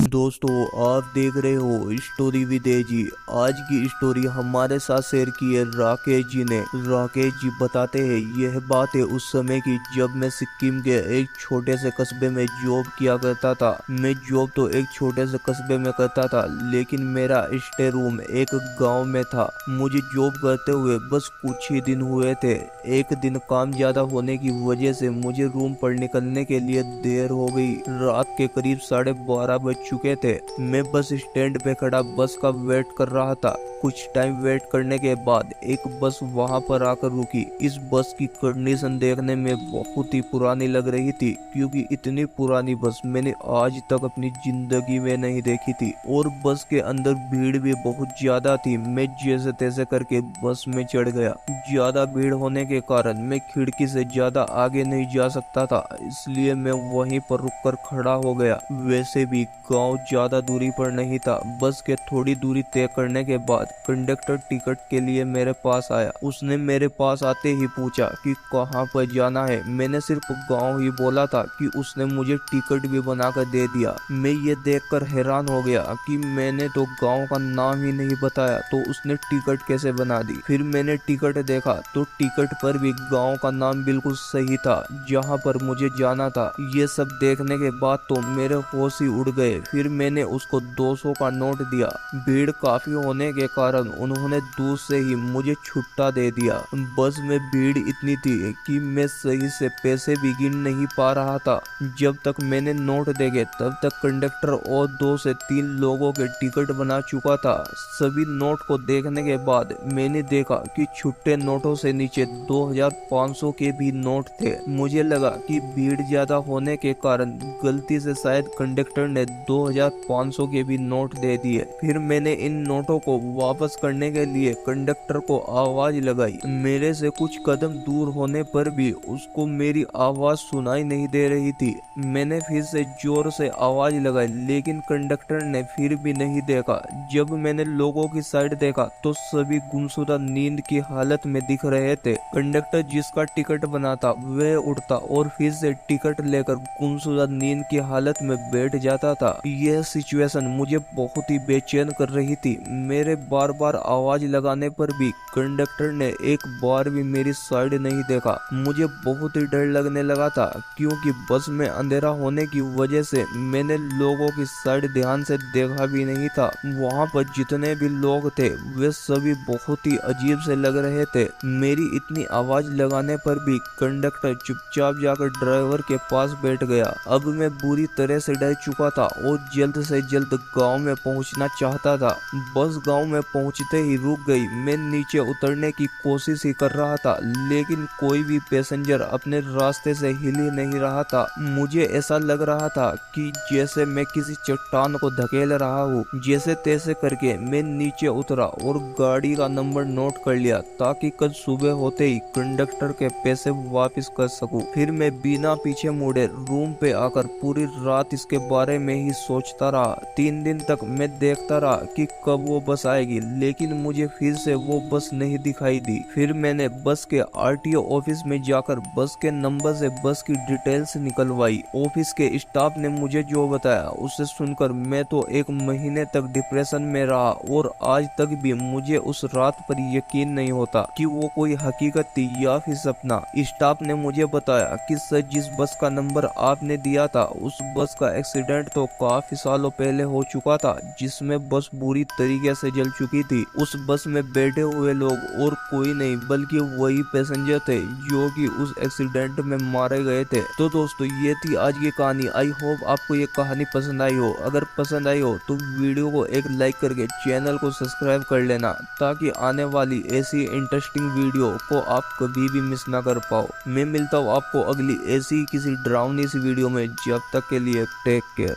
दोस्तों, आप देख रहे हो स्टोरी विद एजी। आज की स्टोरी हमारे साथ शेयर की है राकेश जी ने। राकेश जी बताते हैं यह बात है उस समय की जब मैं सिक्किम के एक छोटे से कस्बे में जॉब किया करता था। मैं जॉब तो एक छोटे से कस्बे में करता था, लेकिन मेरा स्टे रूम एक गांव में था। मुझे जॉब करते हुए बस कुछ ही दिन हुए थे। एक दिन काम ज्यादा होने की वजह से मुझे रूम पर निकलने के लिए देर हो गई। रात के करीब 12:30 बज चुके थे। मैं बस स्टैंड पे खड़ा बस का वेट कर रहा था। कुछ टाइम वेट करने के बाद एक बस वहां पर आकर रुकी। इस बस की कंडीशन देखने में बहुत ही पुरानी लग रही थी, क्योंकि इतनी पुरानी बस मैंने आज तक अपनी जिंदगी में नहीं देखी थी। और बस के अंदर भीड़ भी बहुत ज्यादा थी। मैं जैसे तैसे करके बस में चढ़ गया। ज्यादा भीड़ होने के कारण मैं खिड़की से ज्यादा आगे नहीं जा सकता था, इसलिए मैं वहीं पर रुककर खड़ा हो गया। वैसे भी गांव ज्यादा दूरी पर नहीं था। बस के थोड़ी दूरी तय करने के बाद कंडक्टर टिकट के लिए मेरे पास आया। उसने मेरे पास आते ही पूछा कि कहाँ पर जाना है। मैंने सिर्फ गांव ही बोला था कि उसने मुझे टिकट भी बनाकर दे दिया। मैं ये देखकर हैरान हो गया कि मैंने तो गांव का नाम ही नहीं बताया, तो उसने टिकट कैसे बना दी। फिर मैंने टिकट देखा तो टिकट पर भी गांव का नाम बिल्कुल सही था जहां पर मुझे जाना था। ये सब देखने के बाद तो मेरे होश ही उड़ गए। फिर मैंने उसको 200 का नोट दिया। भीड़ काफी होने के कारण उन्होंने दूर से ही मुझे छुट्टा दे दिया। बस में भीड़ इतनी थी कि मैं सही से पैसे भी गिन नहीं पा रहा था। जब तक मैंने नोट देखे तब तक कंडक्टर और 2 से 3 लोगों के टिकट बना चुका था। सभी नोट को देखने के बाद मैंने देखा कि छुट्टे नोटों से नीचे 2500 के भी नोट थे। मुझे लगा कि भीड़ ज्यादा होने के कारण गलती से शायद कंडक्टर ने 2500 के भी नोट दे दिए। फिर मैंने इन नोटों को वापस करने के लिए कंडक्टर को आवाज लगाई। मेरे से कुछ कदम दूर होने पर भी उसको मेरी आवाज सुनाई नहीं दे रही थी। मैंने फिर से जोर से आवाज लगाई, लेकिन कंडक्टर ने फिर भी नहीं देखा। जब मैंने लोगों की साइड देखा तो सभी गुमशुदा नींद की हालत में दिख रहे थे। कंडक्टर जिसका टिकट बना था वह उठता और फिर से टिकट लेकर गुमशुदा नींद की हालत में बैठ जाता था। यह सिचुएशन मुझे बहुत ही बेचैन कर रही थी। मेरे बार बार आवाज लगाने पर भी कंडक्टर ने एक बार भी मेरी साइड नहीं देखा। मुझे बहुत ही डर लगने लगा था, क्योंकि बस में अंधेरा होने की वजह से मैंने लोगों की साइड ध्यान से देखा भी नहीं था। वहाँ पर जितने भी लोग थे वे सभी बहुत ही अजीब से लग रहे थे। मेरी इतनी आवाज लगाने पर भी कंडक्टर चुपचाप जाकर ड्राइवर के पास बैठ गया। अब मैं बुरी तरह से डर चुका था और जल्द से जल्द गांव में पहुंचना चाहता था। बस गांव में पहुंचते ही रुक गई। मैं नीचे उतरने की कोशिश ही कर रहा था, लेकिन कोई भी पैसेंजर अपने रास्ते से हिल ही नहीं रहा था। मुझे ऐसा लग रहा था कि जैसे मैं किसी चट्टान को धकेल रहा हूँ। जैसे तैसे करके मैं नीचे उतरा और गाड़ी का नंबर नोट कर लिया, ताकि कल सुबह होते ही कंडक्टर के पैसे वापस कर सकूं। फिर मैं बिना पीछे मुड़े रूम पे आकर पूरी रात इसके बारे में ही सोचता रहा। 3 दिन तक मैं देखता रहा कि कब वो बस आएगी, लेकिन मुझे फिर से वो बस नहीं दिखाई दी। फिर मैंने बस के आरटीओ ऑफिस में जाकर बस के नंबर से बस की डिटेल्स निकलवाई। ऑफिस के स्टाफ ने मुझे जो बताया उसे सुनकर मैं तो 1 महीने तक डिप्रेशन में रहा, और आज तक भी मुझे उस रात पर यकीन नहीं होता कि वो कोई हकीकत थी या फिर सपना। स्टाफ ने मुझे बताया कि सर, जिस बस का नंबर आपने दिया था उस बस का एक्सीडेंट तो काफी सालों पहले हो चुका था, जिसमें बस बुरी तरीके से जल चुकी थी। उस बस में बैठे हुए लोग और कोई नहीं बल्कि वही पैसेंजर थे जो कि उस एक्सीडेंट में मारे गए थे। तो दोस्तों, ये थी आज की कहानी। आई होप आपको ये कहानी पसंद आई हो। अगर पसंद आई हो तो वीडियो को एक लाइक करके चैनल को सब्सक्राइब कर लेना, ताकि आने वाली ऐसी इंटरेस्टिंग वीडियो को आप कभी भी मिस ना कर पाओ। मैं मिलता हूँ आपको अगली ऐसी किसी डरावनी सी वीडियो में। जब तक के लिए टेक केयर।